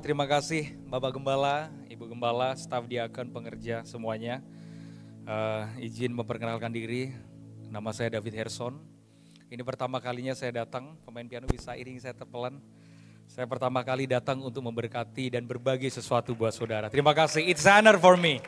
Terima kasih Bapak Gembala, Ibu Gembala, staf diakon, pengerja semuanya. Izin memperkenalkan diri, nama saya David Herson. Ini pertama kalinya saya datang, pemain piano bisa iringi saya terpelan. Saya pertama kali datang untuk memberkati dan berbagi sesuatu buat saudara. Terima kasih, it's an honor for me.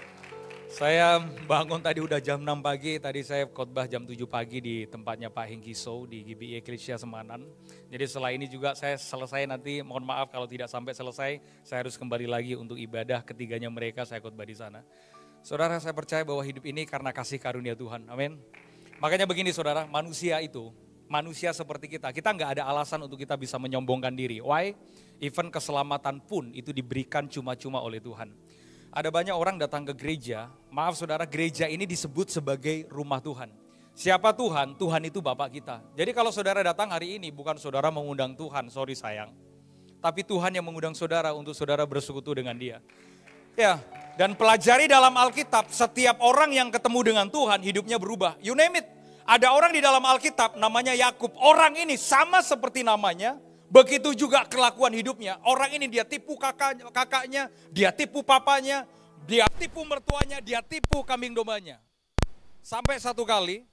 Saya bangun tadi udah jam 6 pagi, tadi saya khotbah jam 7 pagi di tempatnya Pak Hengki Sow di GBI Eklesia Semanan. Jadi setelah ini juga saya selesai nanti, mohon maaf kalau tidak sampai selesai, saya harus kembali lagi untuk ibadah ketiganya mereka, saya khotbah di sana. Saudara, saya percaya bahwa hidup ini karena kasih karunia Tuhan, amin. Makanya begini saudara, manusia seperti kita nggak ada alasan untuk kita bisa menyombongkan diri. Why? Even keselamatan pun itu diberikan cuma-cuma oleh Tuhan. Ada banyak orang datang ke gereja, maaf saudara, gereja ini disebut sebagai rumah Tuhan. Siapa Tuhan? Tuhan itu Bapak kita. Jadi kalau saudara datang hari ini bukan saudara mengundang Tuhan, sorry sayang. Tapi Tuhan yang mengundang saudara untuk saudara bersekutu dengan Dia. Ya, dan pelajari dalam Alkitab, setiap orang yang ketemu dengan Tuhan hidupnya berubah. You name it. Ada orang di dalam Alkitab namanya Yakub. Orang ini sama seperti namanya. Begitu juga kelakuan hidupnya. Orang ini dia tipu kakaknya, dia tipu papanya, dia tipu mertuanya, dia tipu kambing dombanya. Sampai satu kali,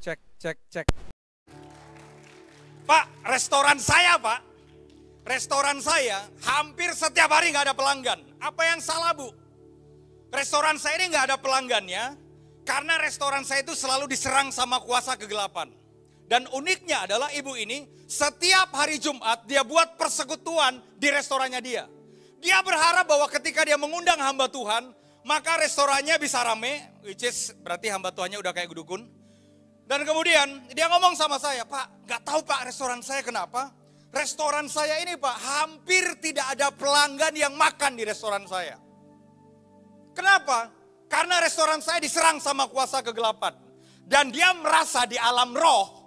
cek. Pak, restoran saya Pak, restoran saya hampir setiap hari gak ada pelanggan. Apa yang salah Bu? Restoran saya ini gak ada pelanggannya, karena restoran saya itu selalu diserang sama kuasa kegelapan. Dan uniknya adalah ibu ini setiap hari Jumat dia buat persekutuan di restorannya dia. Dia berharap bahwa ketika dia mengundang hamba Tuhan, maka restorannya bisa rame, which is berarti hamba Tuhannya udah kayak dukun. Dan kemudian dia ngomong sama saya, Pak, gak tahu Pak restoran saya kenapa? Restoran saya ini Pak, hampir tidak ada pelanggan yang makan di restoran saya. Kenapa? Karena restoran saya diserang sama kuasa kegelapan. Dan dia merasa di alam roh,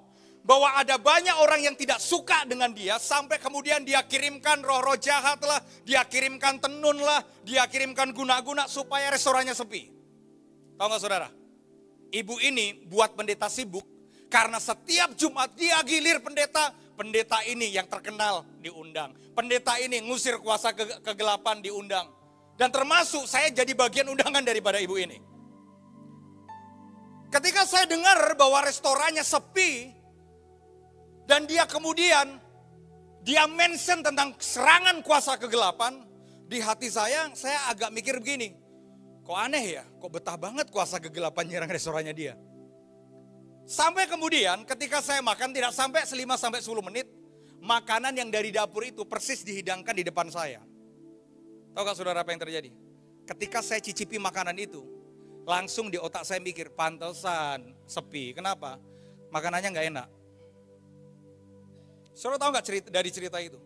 bahwa ada banyak orang yang tidak suka dengan dia, sampai kemudian dia kirimkan roh-roh jahat lah, dia kirimkan tenun lah, dia kirimkan guna-guna supaya restorannya sepi. Tahu gak saudara? Ibu ini buat pendeta sibuk, karena setiap Jumat dia gilir pendeta ini yang terkenal diundang. Pendeta ini ngusir kuasa kegelapan diundang. Dan termasuk saya jadi bagian undangan daripada ibu ini. Ketika saya dengar bahwa restorannya sepi, dan dia kemudian, dia mention tentang serangan kuasa kegelapan. Di hati saya agak mikir begini. Kok aneh ya, kok betah banget kuasa kegelapan nyerang restorannya dia. Sampai kemudian ketika saya makan tidak sampai 5-10 menit. Makanan yang dari dapur itu persis dihidangkan di depan saya. Tahu gak saudara apa yang terjadi? Ketika saya cicipi makanan itu, langsung di otak saya mikir, pantesan sepi. Kenapa? Makanannya gak enak. Saudara tahu gak dari cerita itu?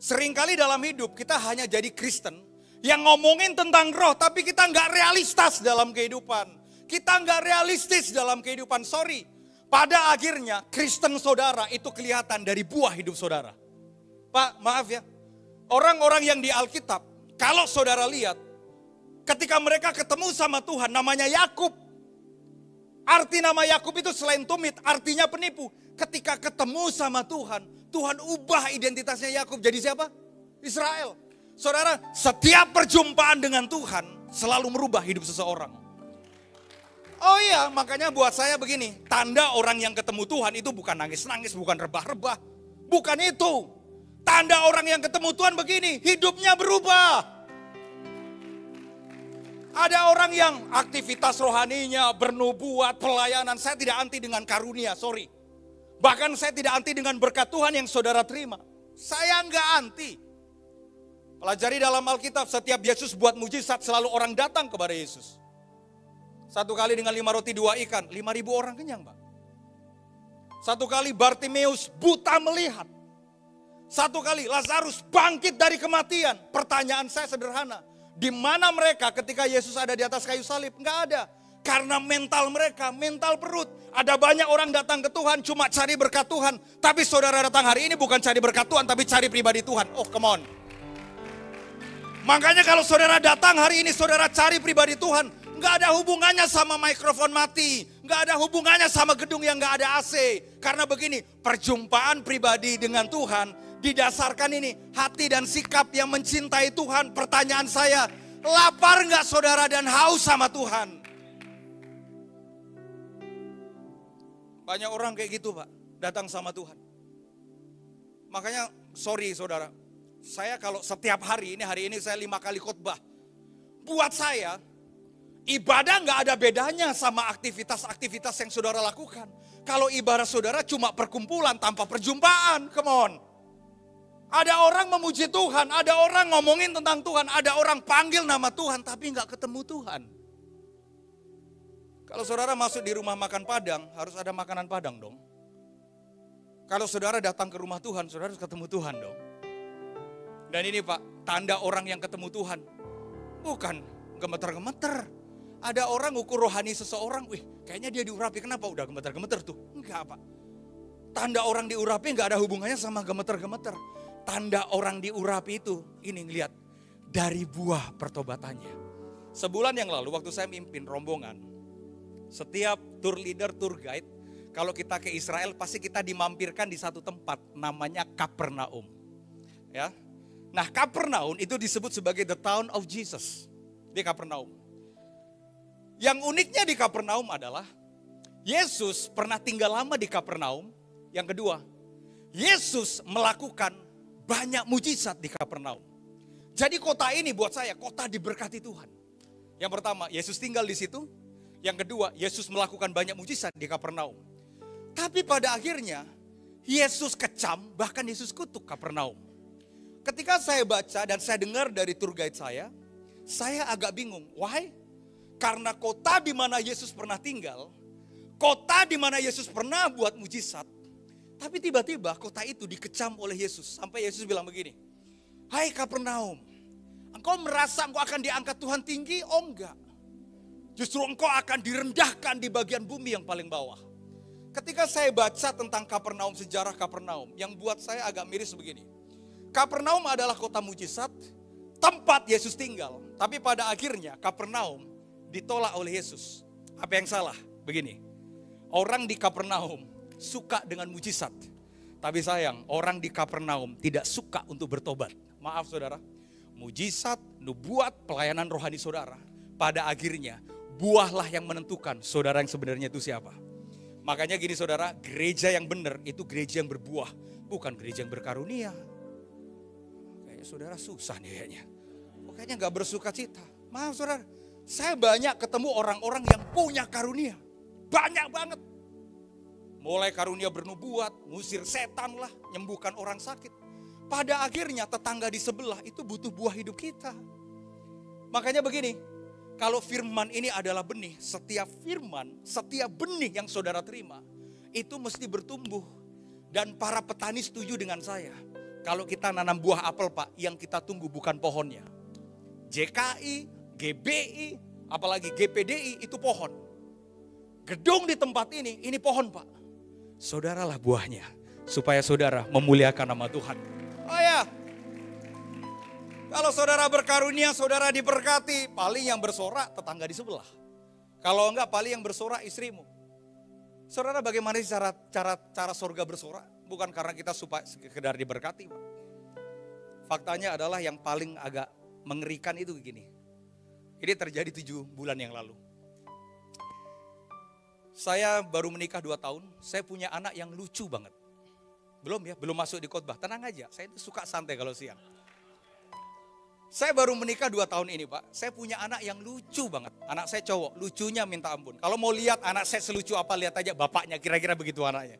Seringkali dalam hidup kita hanya jadi Kristen yang ngomongin tentang roh, tapi kita gak realistis dalam kehidupan. Kita gak realistis dalam kehidupan, sorry. Pada akhirnya Kristen saudara itu kelihatan dari buah hidup saudara. Pak, maaf ya. Orang-orang yang di Alkitab, kalau saudara lihat, ketika mereka ketemu sama Tuhan, namanya Yakub. Arti nama Yakub itu selain tumit, artinya penipu. Ketika ketemu sama Tuhan, Tuhan ubah identitasnya Yakub jadi siapa? Israel. Saudara, setiap perjumpaan dengan Tuhan selalu merubah hidup seseorang. Oh iya, makanya buat saya begini, tanda orang yang ketemu Tuhan itu bukan nangis-nangis, bukan rebah-rebah. Bukan itu. Tanda orang yang ketemu Tuhan begini, hidupnya berubah. Ada orang yang aktivitas rohaninya, bernubuat, pelayanan. Saya tidak anti dengan karunia, sorry. Bahkan saya tidak anti dengan berkat Tuhan yang saudara terima. Saya enggak anti. Pelajari dalam Alkitab, setiap Yesus buat mujizat selalu orang datang kepada Yesus. Satu kali dengan 5 roti 2 ikan, 5.000 orang kenyang Pak. Satu kali Bartimeus buta melihat. Satu kali Lazarus bangkit dari kematian. Pertanyaan saya sederhana. Di mana mereka ketika Yesus ada di atas kayu salib? Enggak ada. Karena mental mereka, mental perut. Ada banyak orang datang ke Tuhan cuma cari berkat Tuhan. Tapi saudara datang hari ini bukan cari berkat Tuhan, tapi cari pribadi Tuhan. Oh come on. Makanya kalau saudara datang hari ini saudara cari pribadi Tuhan. Nggak ada hubungannya sama mikrofon mati. Nggak ada hubungannya sama gedung yang nggak ada AC. Karena begini, perjumpaan pribadi dengan Tuhan didasarkan ini, hati dan sikap yang mencintai Tuhan. Pertanyaan saya, lapar nggak saudara dan haus sama Tuhan? Banyak orang kayak gitu Pak, datang sama Tuhan. Makanya sorry saudara, saya kalau setiap hari ini saya 5 kali khotbah. Buat saya, ibadah nggak ada bedanya sama aktivitas-aktivitas yang saudara lakukan. Kalau ibadah saudara cuma perkumpulan tanpa perjumpaan, come on. Ada orang memuji Tuhan, ada orang ngomongin tentang Tuhan, ada orang panggil nama Tuhan tapi nggak ketemu Tuhan. Kalau saudara masuk di rumah makan Padang, harus ada makanan Padang dong. Kalau saudara datang ke rumah Tuhan, saudara harus ketemu Tuhan dong. Dan ini Pak, tanda orang yang ketemu Tuhan. Bukan gemeter-gemeter. Ada orang ukur rohani seseorang, wih kayaknya dia diurapi, kenapa udah gemeter-gemeter tuh? Enggak Pak. Tanda orang diurapi enggak ada hubungannya sama gemeter-gemeter. Tanda orang diurapi itu, ini ngelihat dari buah pertobatannya. Sebulan yang lalu waktu saya mimpin rombongan, setiap tour leader, tour guide, kalau kita ke Israel pasti kita dimampirkan di satu tempat namanya Kapernaum. Ya. Nah, Kapernaum itu disebut sebagai the town of Jesus. Di Kapernaum. Yang uniknya di Kapernaum adalah Yesus pernah tinggal lama di Kapernaum. Yang kedua, Yesus melakukan banyak mujizat di Kapernaum. Jadi kota ini buat saya kota diberkati Tuhan. Yang pertama, Yesus tinggal di situ. Yang kedua, Yesus melakukan banyak mujizat di Kapernaum. Tapi pada akhirnya, Yesus kecam, bahkan Yesus kutuk Kapernaum. Ketika saya baca dan saya dengar dari tour guide saya agak bingung. Why? Karena kota di mana Yesus pernah tinggal, kota di mana Yesus pernah buat mujizat, tapi tiba-tiba kota itu dikecam oleh Yesus. Sampai Yesus bilang begini, hai Kapernaum, engkau merasa engkau akan diangkat Tuhan tinggi? Oh enggak. Justru engkau akan direndahkan di bagian bumi yang paling bawah. Ketika saya baca tentang Kapernaum, sejarah Kapernaum, yang buat saya agak miris begini. Kapernaum adalah kota mujizat, tempat Yesus tinggal. Tapi pada akhirnya Kapernaum ditolak oleh Yesus. Apa yang salah? Begini, orang di Kapernaum suka dengan mujizat. Tapi sayang, orang di Kapernaum tidak suka untuk bertobat. Maaf saudara, mujizat, nubuat, pelayanan rohani saudara, pada akhirnya buahlah yang menentukan saudara yang sebenarnya itu siapa. Makanya gini saudara, gereja yang benar itu gereja yang berbuah, bukan gereja yang berkarunia. Kayaknya saudara susah nih kayaknya. Kayaknya gak bersuka cita. Maaf saudara, saya banyak ketemu orang-orang yang punya karunia. Banyak banget. Mulai karunia bernubuat, ngusir setan lah, nyembuhkan orang sakit. Pada akhirnya tetangga di sebelah itu butuh buah hidup kita. Makanya begini, kalau firman ini adalah benih, setiap firman, setiap benih yang saudara terima, itu mesti bertumbuh. Dan para petani setuju dengan saya. Kalau kita nanam buah apel Pak, yang kita tunggu bukan pohonnya. JKI, GBI, apalagi GPDI itu pohon. Gedung di tempat ini pohon Pak. Saudaralah buahnya, supaya saudara memuliakan nama Tuhan. Oh ya, kalau saudara berkarunia, saudara diberkati, paling yang bersorak tetangga di sebelah. Kalau enggak, paling yang bersorak istrimu. Saudara, bagaimana sih cara surga bersorak? Bukan karena kita supaya sekedar diberkati, Pak. Faktanya adalah yang paling agak mengerikan itu begini. Ini terjadi 7 bulan yang lalu. Saya baru menikah 2 tahun, saya punya anak yang lucu banget. Belum masuk di khotbah, tenang aja, saya itu suka santai kalau siang. Saya baru menikah 2 tahun ini Pak, saya punya anak yang lucu banget. Anak saya cowok, lucunya minta ampun. Kalau mau lihat anak saya selucu apa, lihat aja bapaknya, kira-kira begitu anaknya.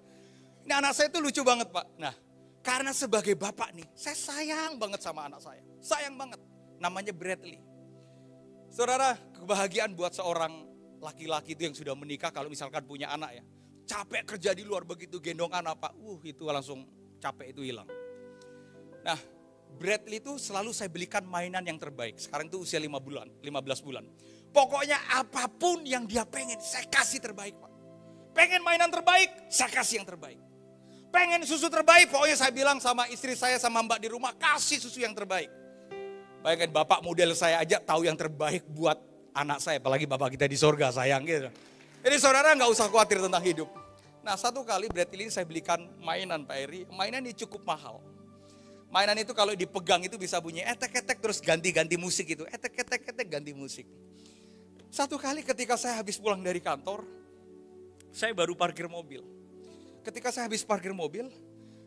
Ini anak saya itu lucu banget Pak. Nah, karena sebagai bapak nih, saya sayang banget sama anak saya. Sayang banget, namanya Bradley. Saudara, kebahagiaan buat seorang laki-laki itu yang sudah menikah kalau misalkan punya anak ya. Capek kerja di luar begitu gendong anak Pak, itu langsung capek itu hilang. Nah, Bradley itu selalu saya belikan mainan yang terbaik. Sekarang itu usia 15 bulan. Pokoknya apapun yang dia pengen, saya kasih terbaik Pak. Pengen mainan terbaik, saya kasih yang terbaik. Pengen susu terbaik, pokoknya saya bilang sama istri saya sama mbak di rumah, kasih susu yang terbaik. Bayangkan bapak model saya aja tahu yang terbaik buat anak saya, apalagi bapak kita di sorga sayang gitu. Jadi saudara nggak usah khawatir tentang hidup. Nah satu kali Bradley ini saya belikan mainan Pak Eri, mainan ini cukup mahal. Mainan itu kalau dipegang itu bisa bunyi etek-etek terus ganti-ganti musik itu. Etek-etek ganti musik. Satu kali ketika saya habis pulang dari kantor, saya baru parkir mobil. Ketika saya habis parkir mobil,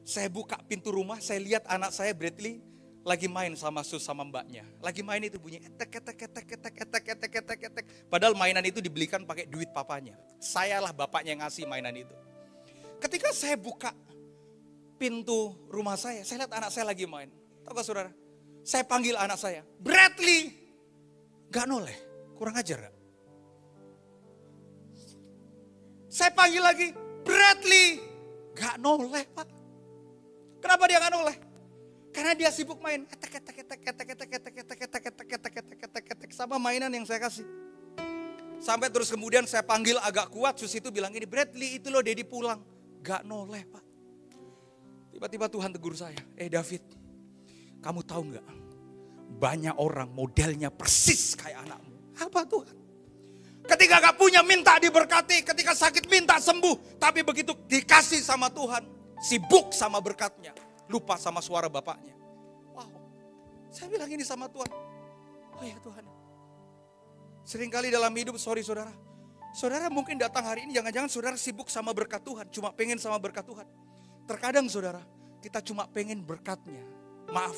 saya buka pintu rumah, saya lihat anak saya Bradley lagi main sama sus sama mbaknya. Lagi main itu bunyi etek. Padahal mainan itu dibelikan pakai duit papanya. Sayalah bapaknya yang ngasih mainan itu. Ketika saya buka pintu rumah saya lihat anak saya lagi main. Tahu gak saudara? Saya panggil anak saya, Bradley. Gak noleh, kurang ajar gak? Saya panggil lagi, Bradley. Gak noleh Pak. Kenapa dia gak noleh? Karena dia sibuk main etek sama mainan yang saya kasih. Sampai terus kemudian saya panggil agak kuat, sus itu bilang ini, Bradley itu loh Daddy pulang. Gak noleh Pak. Tiba-tiba Tuhan tegur saya, David, kamu tahu gak? Banyak orang modelnya persis kayak anakmu. Apa Tuhan? Ketika gak punya minta diberkati, ketika sakit minta sembuh. Tapi begitu dikasih sama Tuhan, sibuk sama berkatnya. Lupa sama suara bapaknya. Wow, saya bilang ini sama Tuhan. Oh ya Tuhan. Seringkali dalam hidup, sorry saudara. Saudara mungkin datang hari ini, jangan-jangan saudara sibuk sama berkat Tuhan. Cuma pengen sama berkat Tuhan. Terkadang saudara, kita cuma pengen berkatnya. Maaf,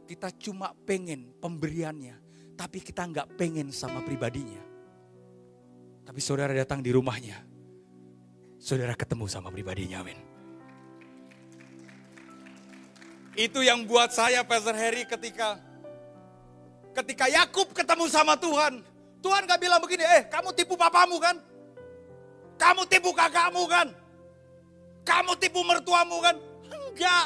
kita cuma pengen pemberiannya. Tapi kita nggak pengen sama pribadinya. Tapi saudara datang di rumahnya, saudara ketemu sama pribadinya, amin. Itu yang buat saya, Pastor Harry, ketika Yakub ketemu sama Tuhan. Tuhan gak bilang begini, kamu tipu papamu kan? Kamu tipu kakakmu kan? Kamu tipu mertuamu kan? Enggak.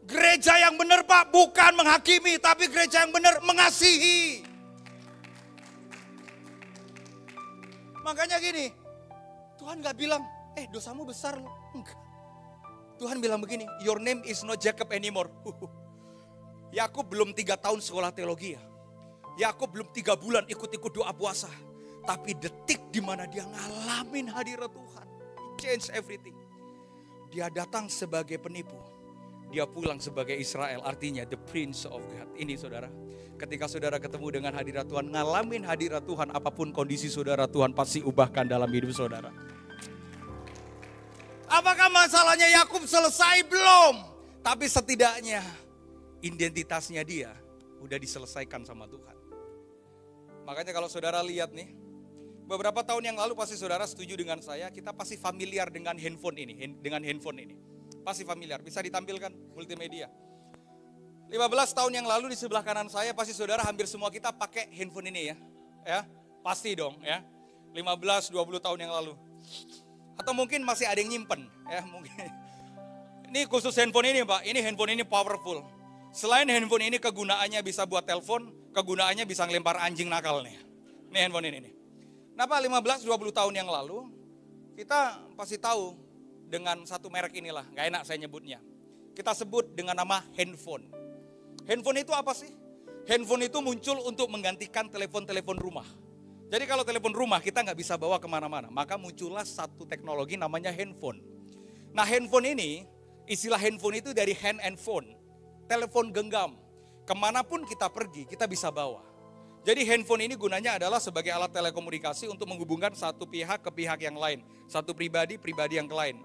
Gereja yang benar Pak, bukan menghakimi, tapi gereja yang benar mengasihi. Makanya gini, Tuhan gak bilang, dosamu besar loh. Enggak. Tuhan bilang begini, your name is not Jacob anymore. Yakub belum 3 tahun sekolah teologi ya. Yakub belum 3 bulan ikut-ikut doa puasa. Tapi detik di mana dia ngalamin hadirat Tuhan, change everything. Dia datang sebagai penipu, dia pulang sebagai Israel, artinya the Prince of God. Ini saudara, ketika saudara ketemu dengan hadirat Tuhan, ngalamin hadirat Tuhan, apapun kondisi saudara, Tuhan pasti ubahkan dalam hidup saudara. Apakah masalahnya Yakub selesai? Belum. Tapi setidaknya identitasnya dia udah diselesaikan sama Tuhan. Makanya kalau saudara lihat nih, beberapa tahun yang lalu pasti saudara setuju dengan saya, kita pasti familiar dengan handphone ini. Pasti familiar, bisa ditampilkan multimedia. 15 tahun yang lalu di sebelah kanan saya, pasti saudara hampir semua kita pakai handphone ini ya. Pasti dong ya. 15-20 tahun yang lalu. Atau mungkin masih ada yang nyimpen ya mungkin. Ini khusus handphone ini Pak, ini handphone ini powerful. Selain handphone ini kegunaannya bisa buat telepon, kegunaannya bisa ngelempar anjing nakal nih. Ini handphone ini nih. Kenapa 15-20 tahun yang lalu, kita pasti tahu dengan satu merek inilah, gak enak saya nyebutnya. Kita sebut dengan nama handphone. Handphone itu apa sih? Handphone itu muncul untuk menggantikan telepon-telepon rumah. Jadi kalau telepon rumah kita gak bisa bawa kemana-mana, maka muncullah satu teknologi namanya handphone. Nah handphone ini, istilah handphone itu dari hand and phone, telepon genggam. Kemanapun kita pergi, kita bisa bawa. Jadi handphone ini gunanya adalah sebagai alat telekomunikasi untuk menghubungkan satu pihak ke pihak yang lain. Satu pribadi yang lain,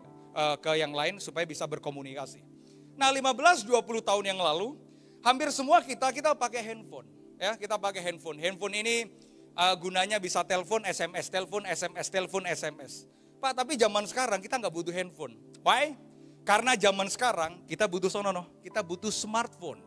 ke yang lain supaya bisa berkomunikasi. Nah 15-20 tahun yang lalu, hampir semua kita pakai handphone. Ya, kita pakai handphone. Handphone ini gunanya bisa telepon, SMS. Pak, tapi zaman sekarang kita nggak butuh handphone. Why? Karena zaman sekarang kita butuh kita butuh smartphone.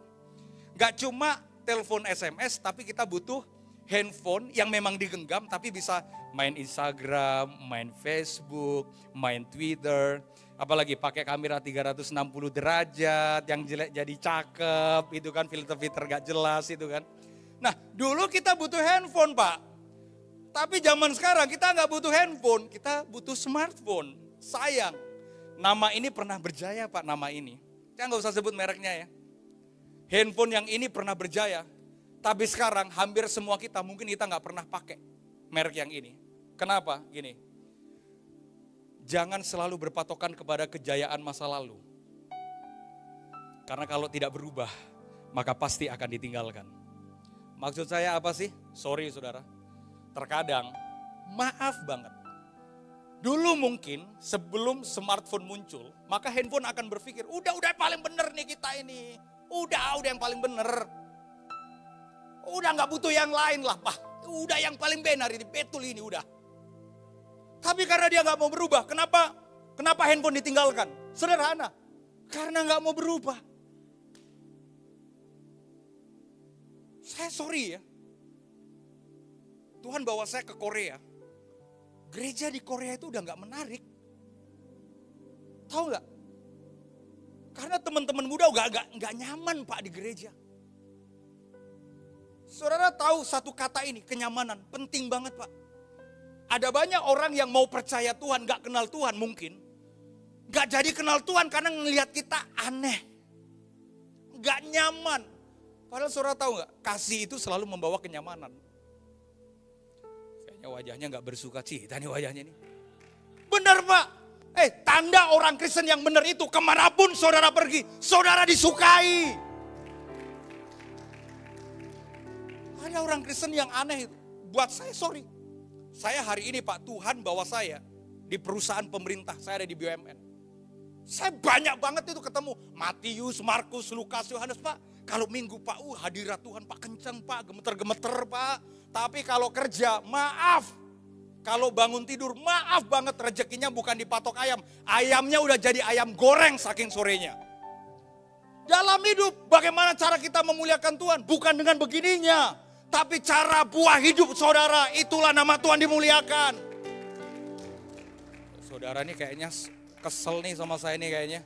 Gak cuma telepon SMS, tapi kita butuh handphone yang memang digenggam, tapi bisa main Instagram, main Facebook, main Twitter, apalagi pakai kamera 360 derajat, yang jelek jadi cakep, itu kan filter-filter gak jelas itu kan. Nah dulu kita butuh handphone Pak, tapi zaman sekarang kita gak butuh handphone, kita butuh smartphone. Sayang, nama ini pernah berjaya Pak, nama ini. Saya gak usah sebut mereknya ya. Handphone yang ini pernah berjaya, tapi sekarang hampir semua kita mungkin kita nggak pernah pakai merek yang ini. Kenapa? Gini, jangan selalu berpatokan kepada kejayaan masa lalu. Karena kalau tidak berubah, maka pasti akan ditinggalkan. Maksud saya apa sih? Sorry saudara. Terkadang, maaf banget. Dulu mungkin sebelum smartphone muncul, maka handphone akan berpikir, udah paling bener nih kita ini. Udah yang paling bener. Udah gak butuh yang lain lah, Pak. Udah yang paling benar ini, betul ini udah. Tapi karena dia gak mau berubah, kenapa handphone ditinggalkan? Sederhana, karena gak mau berubah. Saya sorry ya. Tuhan bawa saya ke Korea. Gereja di Korea itu udah gak menarik. Tahu gak? Karena teman-teman muda gak nyaman Pak di gereja. Saudara tahu satu kata ini, kenyamanan. Penting banget Pak. Ada banyak orang yang mau percaya Tuhan, gak kenal Tuhan mungkin. Gak jadi kenal Tuhan karena ngelihat kita aneh. Gak nyaman. Padahal saudara tahu gak, kasih itu selalu membawa kenyamanan. Kayaknya wajahnya gak bersuka cita nih wajahnya nih. Benar Pak. Tanda orang Kristen yang benar itu kemanapun saudara pergi, saudara disukai. Ada orang Kristen yang aneh itu. Buat saya sorry. Saya hari ini Pak, Tuhan bawa saya di perusahaan pemerintah, saya ada di BUMN. Saya banyak banget itu ketemu. Matius, Markus, Lukas, Yohanes Pak. Kalau minggu Pak, hadirat Tuhan Pak kenceng Pak, gemeter-gemeter Pak. Tapi kalau kerja, maaf. Kalau bangun tidur, maaf banget rezekinya bukan dipatok ayam. Ayamnya udah jadi ayam goreng saking sorenya. Dalam hidup, bagaimana cara kita memuliakan Tuhan? Bukan dengan begininya. Tapi cara buah hidup saudara, itulah nama Tuhan dimuliakan. Saudara nih kayaknya kesel nih sama saya nih kayaknya.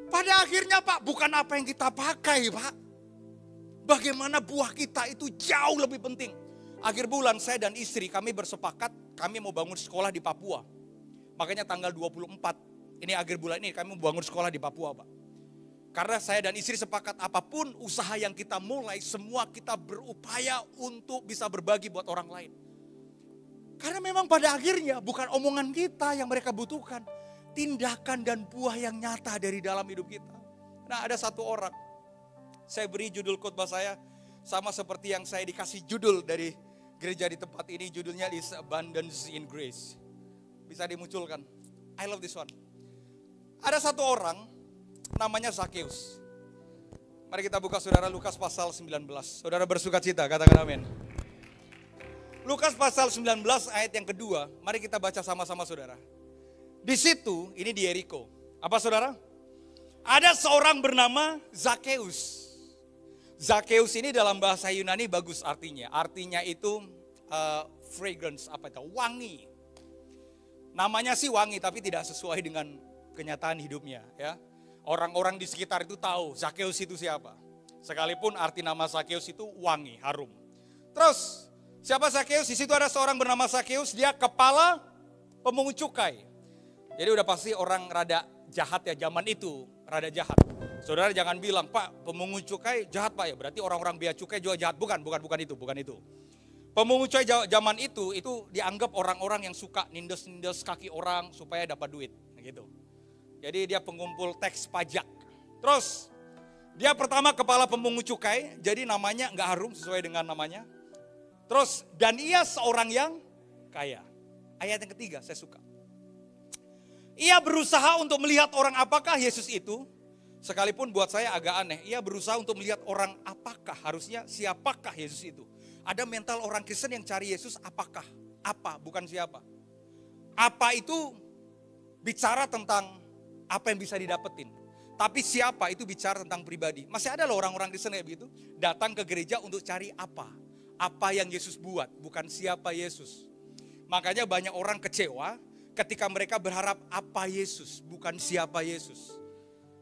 Pada akhirnya Pak, bukan apa yang kita pakai Pak. Bagaimana buah kita itu jauh lebih penting. Akhir bulan saya dan istri kami bersepakat, kami mau bangun sekolah di Papua. Makanya tanggal 24, ini akhir bulan ini kami mau bangun sekolah di Papua Pak. Karena saya dan istri sepakat apapun usaha yang kita mulai, semua kita berupaya untuk bisa berbagi buat orang lain. Karena memang pada akhirnya bukan omongan kita yang mereka butuhkan. Tindakan dan buah yang nyata dari dalam hidup kita. Nah ada satu orang, saya beri judul khotbah saya, sama seperti yang saya dikasih judul dari gereja di tempat ini, judulnya is Abundance in Grace. Bisa dimunculkan, I love this one. Ada satu orang, namanya Zakheus. Mari kita buka saudara Lukas pasal 19. Saudara bersuka cita, katakan amin. Lukas pasal 19 ayat yang kedua, mari kita baca sama-sama saudara. Di situ, ini di Yeriko. Apa saudara? Ada seorang bernama Zakheus. Zakheus ini dalam bahasa Yunani bagus artinya. Artinya itu fragrance, apa itu? Wangi. Namanya sih wangi tapi tidak sesuai dengan kenyataan hidupnya ya. Orang-orang di sekitar itu tahu Zakheus itu siapa. Sekalipun arti nama Zakheus itu wangi, harum. Terus, siapa Zakheus? Di situ ada seorang bernama Zakheus, dia kepala pemungut cukai. Jadi udah pasti orang rada jahat ya zaman itu, rada jahat. Saudara jangan bilang, Pak pemungut cukai jahat Pak ya, berarti orang-orang bea cukai juga jahat. Bukan itu. Pemungut cukai zaman itu dianggap orang-orang yang suka nindes-nindes kaki orang supaya dapat duit. Gitu. Jadi dia pengumpul teks pajak. Terus dia pertama kepala pemungut cukai, jadi namanya nggak harum sesuai dengan namanya. Terus dan ia seorang yang kaya. Ayat yang ketiga saya suka. Ia berusaha untuk melihat orang apakah Yesus itu. Sekalipun buat saya agak aneh. Ia berusaha untuk melihat orang apakah, harusnya siapakah Yesus itu. Ada mental orang Kristen yang cari Yesus apakah. Apa, bukan siapa. Apa itu bicara tentang apa yang bisa didapetin. Tapi siapa itu bicara tentang pribadi. Masih ada loh orang-orang Kristen kayak begitu. Datang ke gereja untuk cari apa. Apa yang Yesus buat, bukan siapa Yesus. Makanya banyak orang kecewa ketika mereka berharap apa Yesus, bukan siapa Yesus.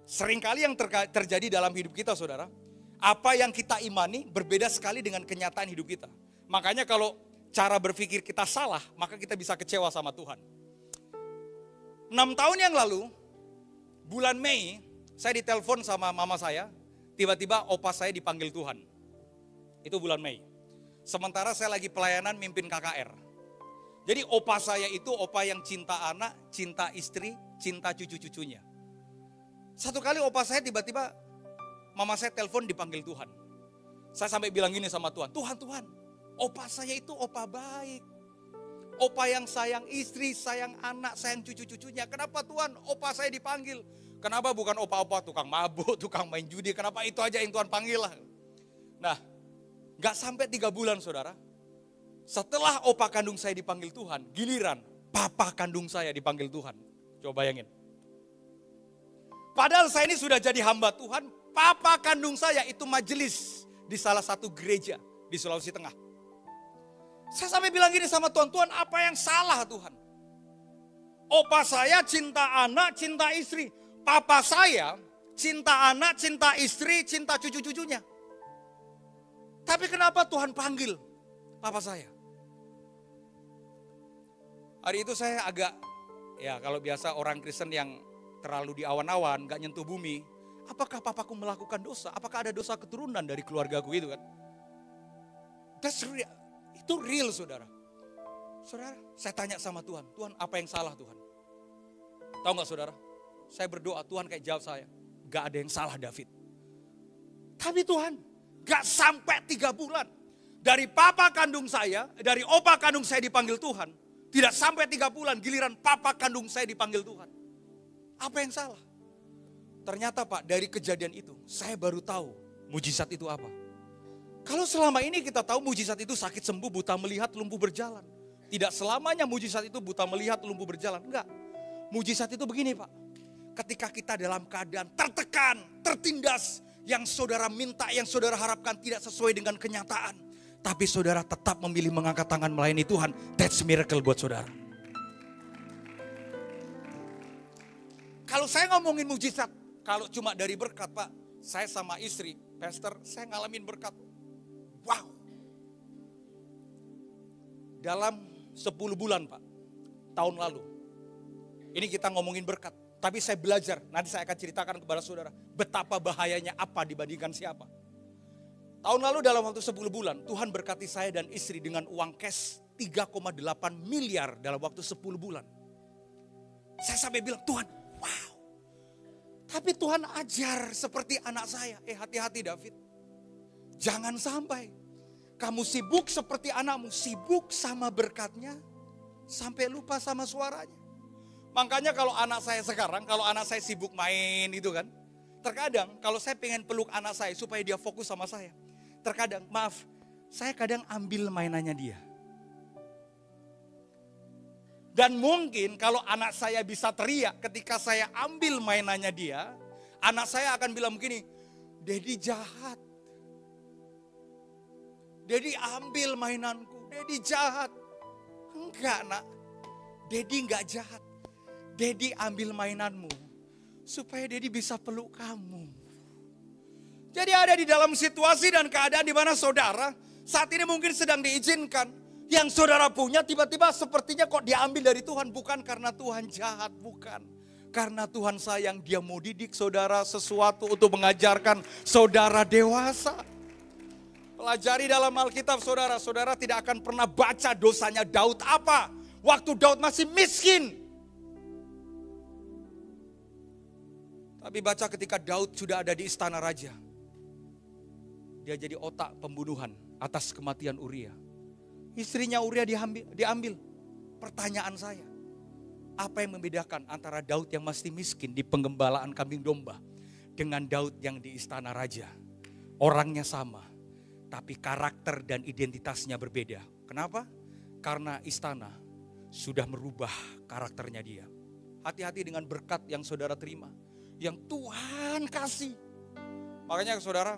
Seringkali yang terjadi dalam hidup kita saudara, apa yang kita imani berbeda sekali dengan kenyataan hidup kita. Makanya kalau cara berpikir kita salah, maka kita bisa kecewa sama Tuhan. 6 tahun yang lalu, bulan Mei, saya ditelepon sama mama saya, tiba-tiba opa saya dipanggil Tuhan. Itu bulan Mei. Sementara saya lagi pelayanan mimpin KKR. Jadi opa saya itu opa yang cinta anak, cinta istri, cinta cucu-cucunya. Satu kali opa saya tiba-tiba, mama saya telepon dipanggil Tuhan. Saya sampai bilang gini sama Tuhan, Tuhan, opa saya itu opa baik. Opa yang sayang istri, sayang anak, sayang cucu-cucunya. Kenapa Tuhan opa saya dipanggil? Kenapa bukan opa-opa tukang mabuk, tukang main judi? Kenapa itu aja yang Tuhan panggil lah? Nah, gak sampai 3 bulan saudara. Setelah opa kandung saya dipanggil Tuhan, giliran papa kandung saya dipanggil Tuhan. Coba bayangin. Padahal saya ini sudah jadi hamba Tuhan, papa kandung saya itu majelis di salah satu gereja di Sulawesi Tengah. Saya sampai bilang gini sama Tuhan, Tuhan apa yang salah Tuhan? Opa saya cinta anak, cinta istri. Papa saya cinta anak, cinta istri, cinta cucu-cucunya. Tapi kenapa Tuhan panggil papa saya? Hari itu saya agak, ya kalau biasa orang Kristen yang terlalu di awan-awan, gak nyentuh bumi. Apakah papaku melakukan dosa? Apakah ada dosa keturunan dari keluargaku itu kan? Itu real saudara. Saudara, saya tanya sama Tuhan, Tuhan apa yang salah Tuhan? Tahu gak saudara? Saya berdoa, Tuhan kayak jawab saya, gak ada yang salah David. Tapi Tuhan, gak sampai 3 bulan. Dari papa kandung saya, dari opa kandung saya dipanggil Tuhan. Tidak sampai 3 bulan, giliran papa kandung saya dipanggil Tuhan. Apa yang salah? Ternyata Pak, dari kejadian itu, saya baru tahu mujizat itu apa. Kalau selama ini kita tahu mujizat itu sakit sembuh, buta melihat, lumpuh berjalan. Tidak selamanya mujizat itu buta melihat, lumpuh berjalan. Enggak. Mujizat itu begini Pak. Ketika kita dalam keadaan tertekan, tertindas, yang saudara minta, yang saudara harapkan tidak sesuai dengan kenyataan. Tapi saudara tetap memilih mengangkat tangan melayani Tuhan. That's miracle buat saudara. Kalau saya ngomongin mujizat, kalau cuma dari berkat Pak, saya sama istri, pastor, saya ngalamin berkat. Wow. Dalam 10 bulan Pak, tahun lalu. Ini kita ngomongin berkat. Tapi saya belajar, nanti saya akan ceritakan kepada saudara. Betapa bahayanya apa dibandingkan siapa. Tahun lalu dalam waktu 10 bulan, Tuhan berkati saya dan istri dengan uang cash 3,8 miliar dalam waktu 10 bulan. Saya sampai bilang, Tuhan, wow. Tapi Tuhan ajar seperti anak saya. Hati-hati David. Jangan sampai kamu sibuk seperti anakmu, sibuk sama berkatnya, sampai lupa sama suaranya. Makanya kalau anak saya sekarang, kalau anak saya sibuk main itu kan, terkadang kalau saya pengen peluk anak saya supaya dia fokus sama saya. Terkadang, maaf, saya kadang ambil mainannya dia. Dan mungkin kalau anak saya bisa teriak ketika saya ambil mainannya dia, anak saya akan bilang begini, Daddy jahat. Daddy ambil mainanku, Daddy jahat. Enggak nak, Daddy enggak jahat. Daddy ambil mainanmu supaya Daddy bisa peluk kamu. Jadi ada di dalam situasi dan keadaan di mana saudara saat ini mungkin sedang diizinkan. Yang saudara punya tiba-tiba sepertinya kok diambil dari Tuhan. Bukan karena Tuhan jahat, bukan. Karena Tuhan sayang, dia mau didik saudara sesuatu untuk mengajarkan saudara dewasa. Pelajari dalam Alkitab saudara, saudara tidak akan pernah baca dosanya Daud apa. Waktu Daud masih miskin. Tapi baca ketika Daud sudah ada di istana raja. Dia jadi otak pembunuhan atas kematian Uria. Istrinya Uria diambil. Pertanyaan saya, apa yang membedakan antara Daud yang masih miskin di penggembalaan kambing domba dengan Daud yang di istana raja? Orangnya sama, tapi karakter dan identitasnya berbeda. Kenapa? Karena istana sudah merubah karakternya dia. Hati-hati dengan berkat yang saudara terima, yang Tuhan kasih. Makanya saudara,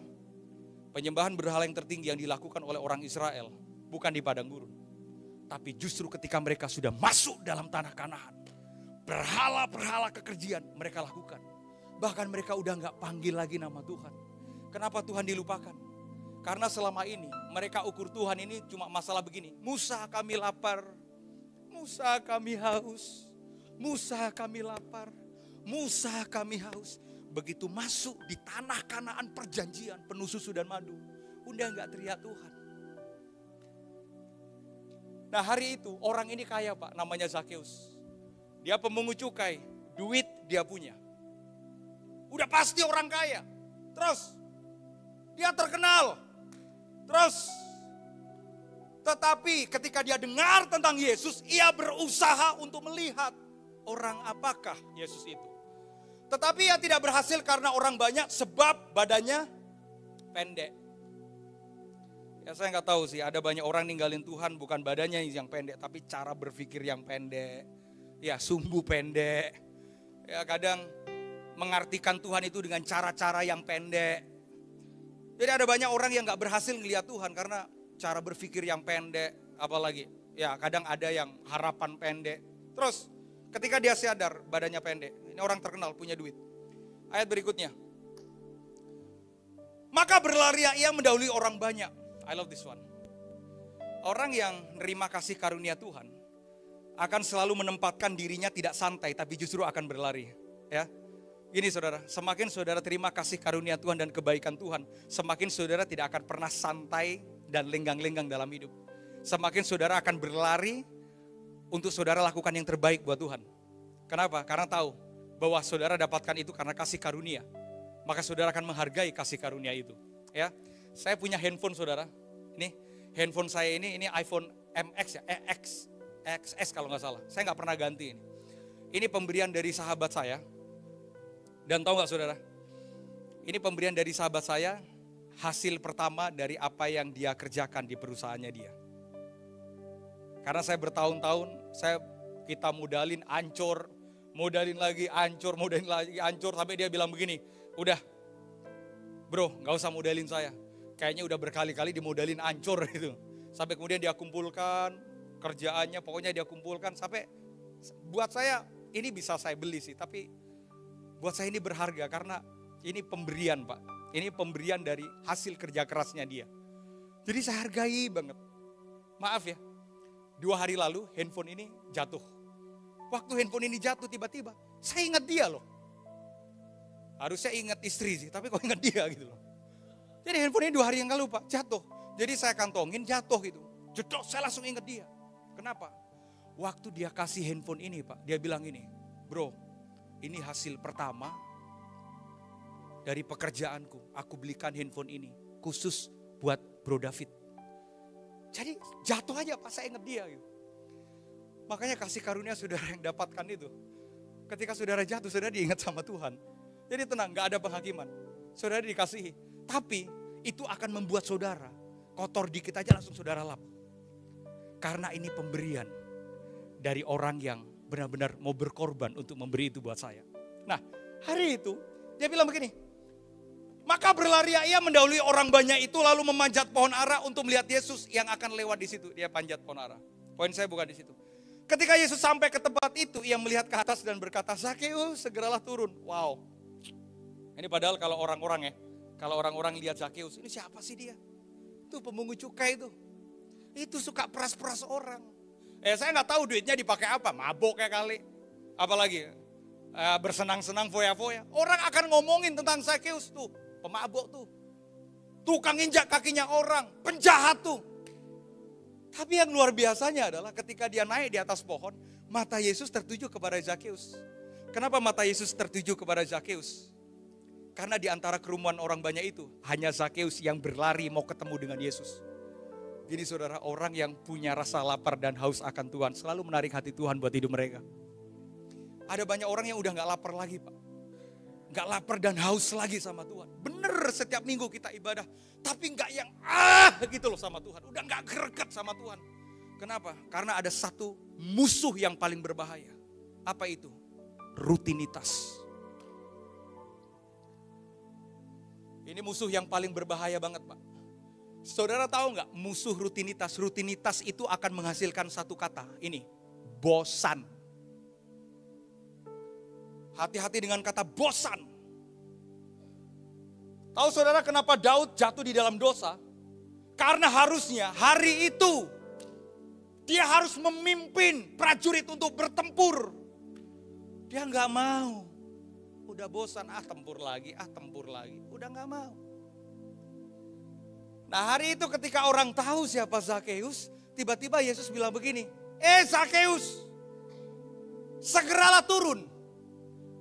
penyembahan berhala yang tertinggi yang dilakukan oleh orang Israel bukan di padang gurun, tapi justru ketika mereka sudah masuk dalam tanah Kanaan, berhala-berhala kekejian mereka lakukan. Bahkan mereka udah gak panggil lagi nama Tuhan. Kenapa Tuhan dilupakan? Karena selama ini mereka ukur Tuhan ini cuma masalah begini. Musa kami lapar, Musa kami haus, Musa kami lapar, Musa kami haus. Begitu masuk di tanah Kanaan perjanjian penuh susu dan madu, udah gak teriak Tuhan. Nah hari itu orang ini kaya Pak, namanya Zakeus. Dia pemungut cukai, duit dia punya. Udah pasti orang kaya. Terus, dia terkenal. Terus, tetapi ketika dia dengar tentang Yesus, ia berusaha untuk melihat orang apakah Yesus itu. Tetapi ia tidak berhasil karena orang banyak sebab badannya pendek. Ya saya nggak tahu sih, ada banyak orang ninggalin Tuhan bukan badannya yang pendek, tapi cara berpikir yang pendek. Ya sumbu pendek. Ya kadang mengartikan Tuhan itu dengan cara-cara yang pendek. Jadi ada banyak orang yang nggak berhasil ngelihat Tuhan karena cara berpikir yang pendek. Apalagi, ya kadang ada yang harapan pendek. Terus ketika dia sadar badannya pendek, ini orang terkenal punya duit. Ayat berikutnya. Maka berlari ia mendahului orang banyak. I love this one. Orang yang nerima kasih karunia Tuhan akan selalu menempatkan dirinya tidak santai tapi justru akan berlari. Ya, gini saudara, semakin saudara terima kasih karunia Tuhan dan kebaikan Tuhan, semakin saudara tidak akan pernah santai dan lenggang-lenggang dalam hidup. Semakin saudara akan berlari untuk saudara lakukan yang terbaik buat Tuhan. Kenapa? Karena tahu bahwa saudara dapatkan itu karena kasih karunia. Maka saudara akan menghargai kasih karunia itu. Ya, saya punya handphone saudara. Ini handphone saya ini iPhone MX ya, XS kalau nggak salah. Saya nggak pernah ganti ini. Ini pemberian dari sahabat saya. Dan tahu nggak saudara? Ini pemberian dari sahabat saya, hasil pertama dari apa yang dia kerjakan di perusahaannya dia. Karena saya bertahun-tahun, kita modalin ancur, modalin lagi ancur, sampai dia bilang begini, udah bro nggak usah modalin saya. Kayaknya udah berkali-kali dimodalin ancur gitu. Sampai kemudian dia kumpulkan kerjaannya, pokoknya dia kumpulkan sampai buat saya ini bisa saya beli sih, tapi buat saya ini berharga karena ini pemberian Pak. Ini pemberian dari hasil kerja kerasnya dia. Jadi saya hargai banget. Maaf ya, 2 hari lalu handphone ini jatuh. Waktu handphone ini jatuh tiba-tiba, saya ingat dia loh. Harusnya ingat istri sih, tapi kok ingat dia gitu loh. Jadi handphone ini 2 hari yang lalu Pak, jatuh. Jadi saya kantongin jatuh gitu. Jedok, saya langsung ingat dia. Kenapa? Waktu dia kasih handphone ini Pak, dia bilang ini, bro, ini hasil pertama dari pekerjaanku. Aku belikan handphone ini khusus buat Bro David. Jadi jatuh aja Pak, saya ingat dia gitu. Makanya kasih karunia saudara yang dapatkan itu. Ketika saudara jatuh, saudara diingat sama Tuhan. Jadi tenang, gak ada penghakiman. Saudara dikasihi. Tapi itu akan membuat saudara kotor dikit aja langsung saudara lap. Karena ini pemberian dari orang yang benar-benar mau berkorban untuk memberi itu buat saya. Nah hari itu dia bilang begini. Maka berlari ia mendahului orang banyak itu lalu memanjat pohon ara untuk melihat Yesus yang akan lewat di situ. Dia panjat pohon ara. Poin saya bukan di situ. Ketika Yesus sampai ke tempat itu, ia melihat ke atas dan berkata, Zakeus segeralah turun. Wow. Ini padahal kalau orang-orang ya. Kalau orang-orang lihat Zakeus, ini siapa sih dia? Itu pemungut cukai itu. Itu suka peras-peras orang. Saya nggak tahu duitnya dipakai apa, mabok kayak kali. Apalagi bersenang-senang foya-foya. Orang akan ngomongin tentang Zakeus tuh, pemabok tuh. Tukang injak kakinya orang, penjahat tuh. Tapi yang luar biasanya adalah ketika dia naik di atas pohon, mata Yesus tertuju kepada Zakeus. Kenapa mata Yesus tertuju kepada Zakeus? Karena di antara kerumunan orang banyak itu, hanya Zakeus yang berlari mau ketemu dengan Yesus. Jadi saudara, orang yang punya rasa lapar dan haus akan Tuhan, selalu menarik hati Tuhan buat hidup mereka. Ada banyak orang yang udah gak lapar lagi Pak. Gak lapar dan haus lagi sama Tuhan. Bener setiap minggu kita ibadah, tapi gak yang gitu loh sama Tuhan. Udah gak greget sama Tuhan. Kenapa? Karena ada satu musuh yang paling berbahaya. Apa itu? Rutinitas. Ini musuh yang paling berbahaya banget Pak. Saudara tahu nggak musuh rutinitas? Rutinitas itu akan menghasilkan satu kata. Ini, bosan. Hati-hati dengan kata bosan. Tahu saudara kenapa Daud jatuh di dalam dosa? Karena harusnya hari itu dia harus memimpin prajurit untuk bertempur. Dia nggak mau. Udah bosan, tempur lagi. Udah gak mau. Nah hari itu ketika orang tahu siapa Zakeus, tiba-tiba Yesus bilang begini, Zakeus, segeralah turun.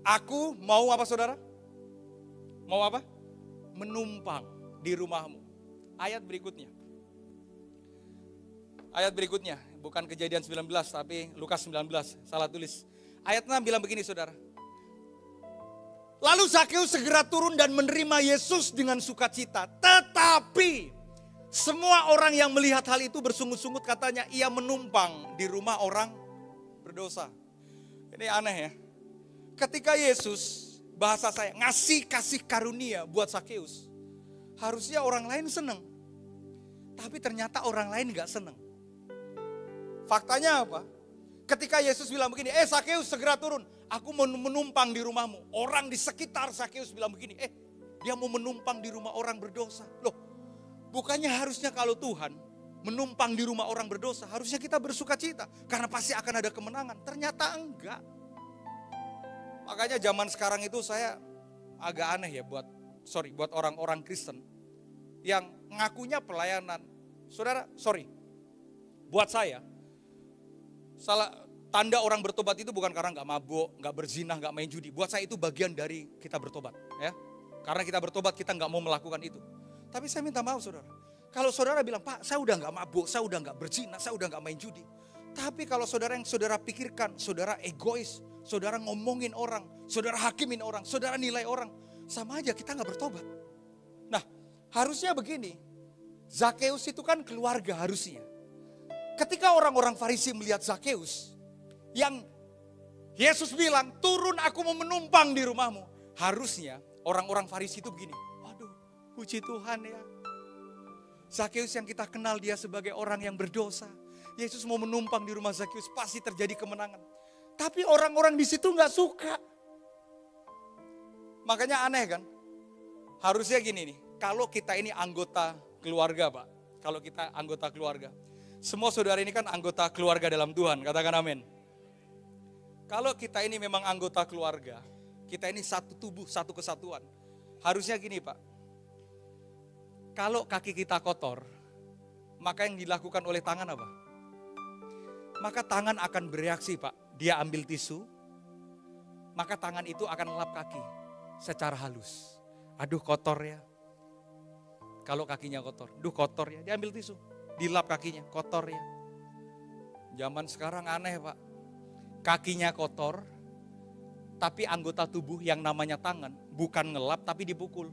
Aku mau apa saudara? Mau apa? Menumpang di rumahmu. Ayat berikutnya. Ayat berikutnya, bukan Kejadian 19 tapi Lukas 19, salah tulis. Ayat 6 bilang begini saudara. Lalu Zakeus segera turun dan menerima Yesus dengan sukacita. Tetapi semua orang yang melihat hal itu bersungut-sungut katanya ia menumpang di rumah orang berdosa. Ini aneh ya. Ketika Yesus, bahasa saya, ngasih kasih karunia buat Zakeus. Harusnya orang lain senang. Tapi ternyata orang lain gak senang. Faktanya apa? Ketika Yesus bilang begini, Zakeus segera turun. Aku mau menumpang di rumahmu. Orang di sekitar Zakeus bilang begini, dia mau menumpang di rumah orang berdosa. Loh, bukannya harusnya kalau Tuhan menumpang di rumah orang berdosa, harusnya kita bersuka cita. Karena pasti akan ada kemenangan. Ternyata enggak. Makanya zaman sekarang itu saya agak aneh ya buat orang-orang Kristen. Yang ngakunya pelayanan. Saudara, buat saya, tanda orang bertobat itu bukan karena gak mabuk, gak berzinah, gak main judi. Buat saya itu bagian dari kita bertobat. Ya. Karena kita bertobat kita gak mau melakukan itu. Tapi saya minta maaf saudara. Kalau saudara bilang, Pak saya udah gak mabuk, saya udah gak berzina, saya udah gak main judi. Tapi kalau saudara yang saudara pikirkan, saudara egois, saudara ngomongin orang, saudara hakimin orang, saudara nilai orang. Sama aja kita gak bertobat. Nah harusnya begini, Zakeus itu kan keluarga harusnya. Ketika orang-orang Farisi melihat Zakeus, yang Yesus bilang, turun aku mau menumpang di rumahmu. Harusnya orang-orang Farisi itu begini, waduh puji Tuhan ya. Zakeus yang kita kenal dia sebagai orang yang berdosa. Yesus mau menumpang di rumah Zakeus, pasti terjadi kemenangan. Tapi orang-orang di situ gak suka. Makanya aneh kan. Harusnya gini nih, kalau kita ini anggota keluarga Pak. Kalau kita anggota keluarga. Semua saudara ini kan anggota keluarga dalam Tuhan, katakan amin. Kalau kita ini memang anggota keluarga, kita ini satu tubuh, satu kesatuan. Harusnya gini Pak, kalau kaki kita kotor, maka yang dilakukan oleh tangan apa? Maka tangan akan bereaksi Pak, dia ambil tisu, maka tangan itu akan lap kaki secara halus. Aduh kotor ya, kalau kakinya kotor, duh kotor ya, dia ambil tisu. Dilap kakinya, kotor ya. Zaman sekarang aneh Pak. Kakinya kotor, tapi anggota tubuh yang namanya tangan bukan ngelap tapi dipukul.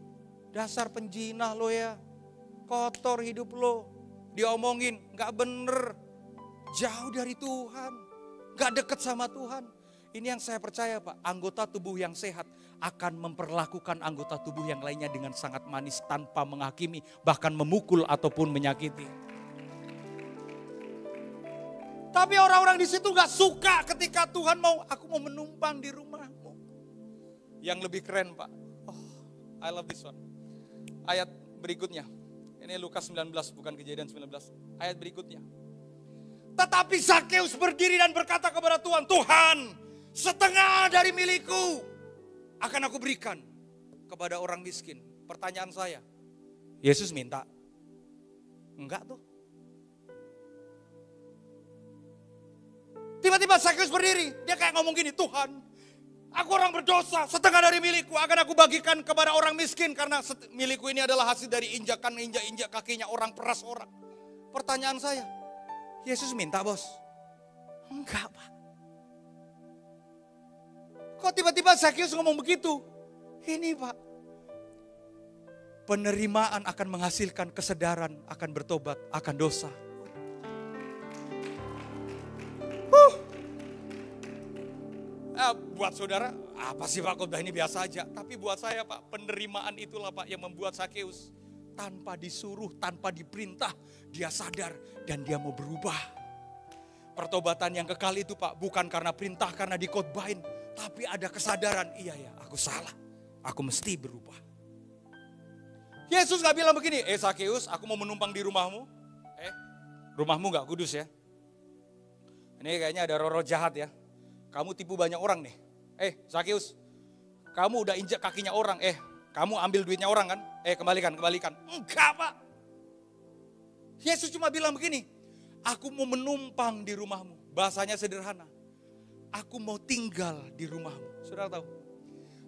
Dasar penjinah lo ya. Kotor hidup lo. Diomongin, gak bener. Jauh dari Tuhan. Gak deket sama Tuhan. Ini yang saya percaya Pak. Anggota tubuh yang sehat akan memperlakukan anggota tubuh yang lainnya dengan sangat manis tanpa menghakimi, bahkan memukul ataupun menyakiti. Tapi orang-orang di situ gak suka ketika Tuhan aku mau menumpang di rumahmu. Yang lebih keren Pak. I love this one. Ayat berikutnya. Ini Lukas 19 bukan Kejadian 19. Ayat berikutnya. Tetapi Zakeus berdiri dan berkata kepada Tuhan, Tuhan, setengah dari milikku akan aku berikan kepada orang miskin. Pertanyaan saya, Yesus minta? Enggak tuh. Tiba-tiba Zakeus berdiri, dia kayak ngomong gini, Tuhan, aku orang berdosa, setengah dari milikku akan aku bagikan kepada orang miskin. Karena milikku ini adalah hasil dari injak kakinya orang, peras orang. Pertanyaan saya, Yesus minta bos? Enggak Pak. Kok tiba-tiba Zakeus ngomong begitu? Ini Pak, penerimaan akan menghasilkan kesadaran akan bertobat, akan dosa. Buat saudara, apa sih Pak khotbah ini biasa aja. Tapi buat saya Pak, penerimaan itulah Pak yang membuat Zakeus tanpa disuruh, tanpa diperintah, dia sadar dan dia mau berubah. Pertobatan yang kekal itu Pak, bukan karena perintah, karena dikhotbahin, tapi ada kesadaran, iya ya aku salah, aku mesti berubah. Yesus gak bilang begini, Zakeus aku mau menumpang di rumahmu. Rumahmu gak kudus ya. Ini kayaknya ada roh-roh jahat ya. Kamu tipu banyak orang nih. Zakeus, kamu udah injak kakinya orang. Kamu ambil duitnya orang kan? Kembalikan. Enggak Pak. Yesus cuma bilang begini, aku mau menumpang di rumahmu. Bahasanya sederhana. Aku mau tinggal di rumahmu. Saudara tahu?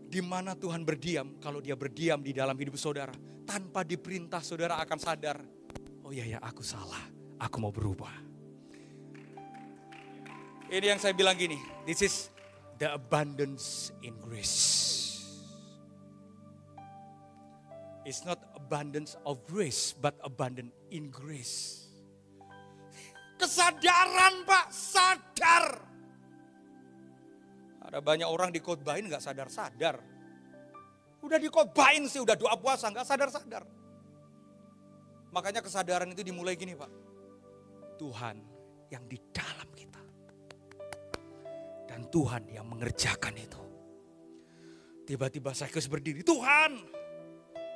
Di mana Tuhan berdiam? Kalau dia berdiam di dalam hidup saudara, tanpa diperintah saudara akan sadar, oh iya ya aku salah, aku mau berubah. Ini yang saya bilang gini, this is the abundance in grace. It's not abundance of grace, but abundance in grace. Kesadaran Pak, sadar. Ada banyak orang dikhotbahin gak sadar-sadar. Udah dikhotbahin sih, udah doa puasa gak sadar-sadar. Makanya kesadaran itu dimulai gini Pak. Tuhan yang di dalam kita. Dan Tuhan yang mengerjakan itu. Tiba-tiba Zakheus berdiri, Tuhan.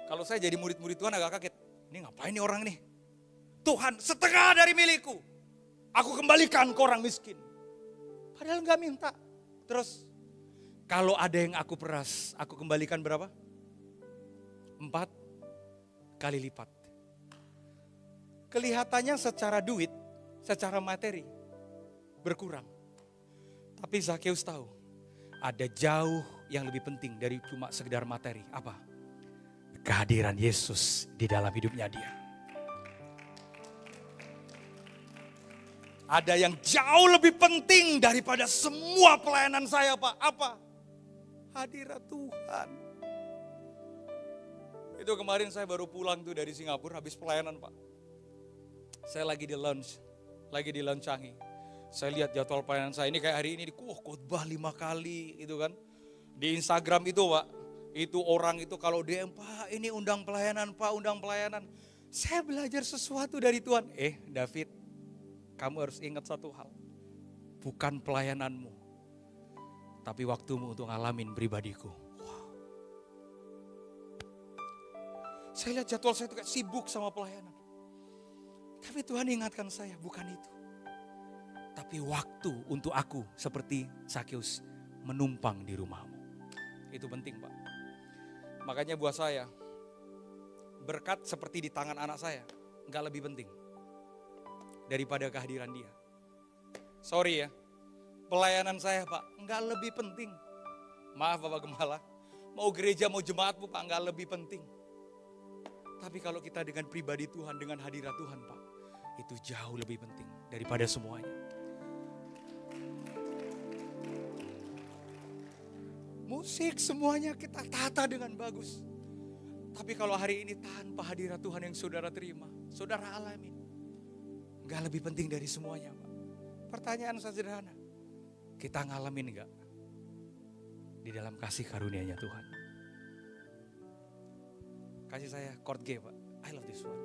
Kalau saya jadi murid-murid Tuhan agak kaget. Ini ngapain nih orang nih? Tuhan, setengah dari milikku. Aku kembalikan ke orang miskin. Padahal gak minta. Terus, kalau ada yang aku peras, aku kembalikan berapa? 4 kali lipat. Kelihatannya secara duit, secara materi, berkurang. Tapi Zakheus tahu, ada jauh yang lebih penting dari cuma sekedar materi. Apa? Kehadiran Yesus di dalam hidupnya dia. Ada yang jauh lebih penting daripada semua pelayanan saya Pak. Apa? Hadirat Tuhan. Itu kemarin saya baru pulang tuh dari Singapura habis pelayanan Pak. Saya lagi di lunch, lagi di lunch Changi. Saya lihat jadwal pelayanan saya ini kayak hari ini, khotbah 5 kali gitu kan. Di Instagram itu Pak, itu orang itu kalau DM, Pak ini undang pelayanan Pak, undang pelayanan. Saya belajar sesuatu dari Tuhan. David, kamu harus ingat satu hal. Bukan pelayananmu, tapi waktumu untuk ngalamin pribadiku. Wow. Saya lihat jadwal saya itu kayak sibuk sama pelayanan. Tapi Tuhan ingatkan saya, bukan itu. Tapi waktu untuk aku seperti Zakheus menumpang di rumahmu. Itu penting Pak. Makanya buat saya, berkat seperti di tangan anak saya, gak lebih penting daripada kehadiran dia. Sorry ya, pelayanan saya Pak, gak lebih penting. Maaf Bapak Gembala, mau gereja mau jemaatmu Pak, gak lebih penting. Tapi kalau kita dengan pribadi Tuhan, dengan hadirat Tuhan Pak, itu jauh lebih penting daripada semuanya. Musik semuanya kita tata dengan bagus. Tapi kalau hari ini tanpa hadirat Tuhan yang saudara terima, saudara alami, gak lebih penting dari semuanya Pak. Pertanyaan sederhana, kita ngalamin gak di dalam kasih karunia-Nya Tuhan? Kasih saya chord G Pak, I love this one.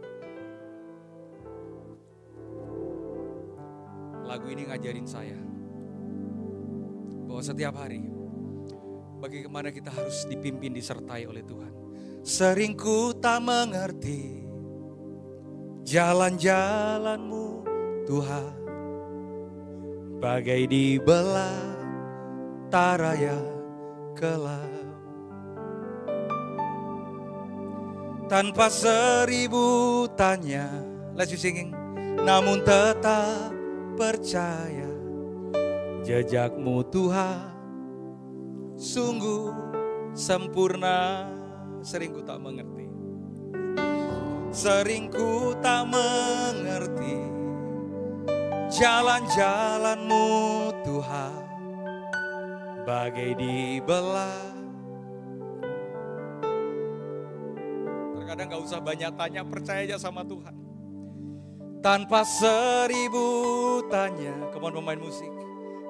Lagu ini ngajarin saya bahwa setiap hari bagaimana kita harus dipimpin, disertai oleh Tuhan. Sering ku tak mengerti jalan-jalan-Mu Tuhan, bagai di belantara kelam. Tanpa 1000 tanya, let's you singing, namun tetap percaya jejak-Mu Tuhan sungguh sempurna. Sering ku tak mengerti, sering ku tak mengerti jalan-jalan-Mu Tuhan, bagai di belah. Terkadang gak usah banyak tanya, percaya aja sama Tuhan. Tanpa 1000 tanya, kemauan pemain musik,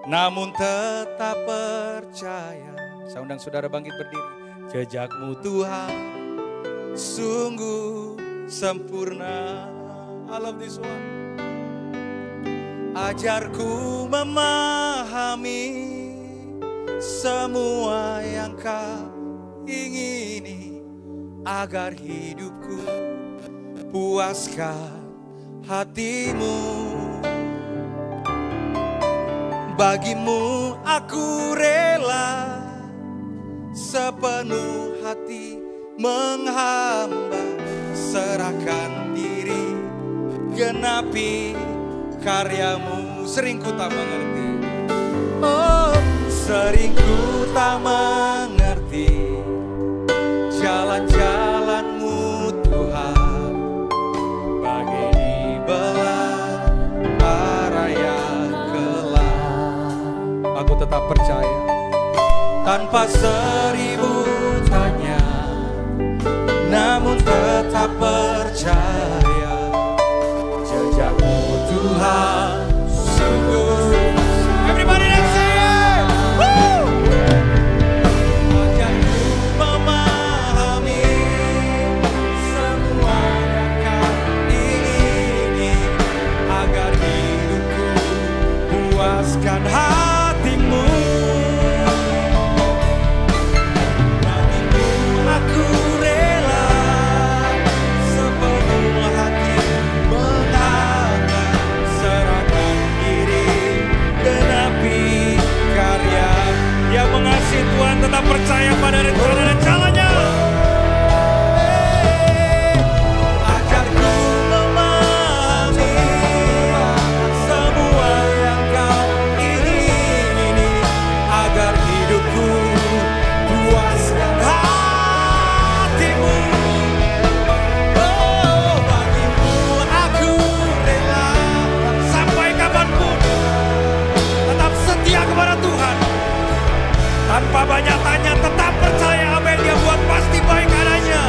namun tetap percaya. Saya undang saudara bangkit berdiri. Jejak-Mu Tuhan sungguh sempurna. I love this one. Ajarku memahami semua yang Kau ingini, agar hidupku puaskan hati-Mu. Bagi-Mu aku rela sepenuh hati menghamba, serahkan diri, genapi karya-Mu. Sering ku tak mengerti, oh sering ku tak mengerti tanpa seribu tanya, namun tetap percaya jejakmu Tuhan sungguh. Everybody let's sing it! Woo! Ajarku memahami semua yang kau ingini, agar hidupku puaskan hatimu. Bagimu aku rela sepenuh hati mengangkat, serahkan diri, genapi karya. Yang mengasihi Tuhan tetap percaya pada rencana dan jalannya. Ajarku memahami semua yang kau ingini, agar hidupku puaskan hatimu. Oh, bagimu aku rela sampai kapanpun tetap setia kepada Tuhan. Tanpa banyak tanya, tetap percaya apa yang Dia buat pasti baik adanya.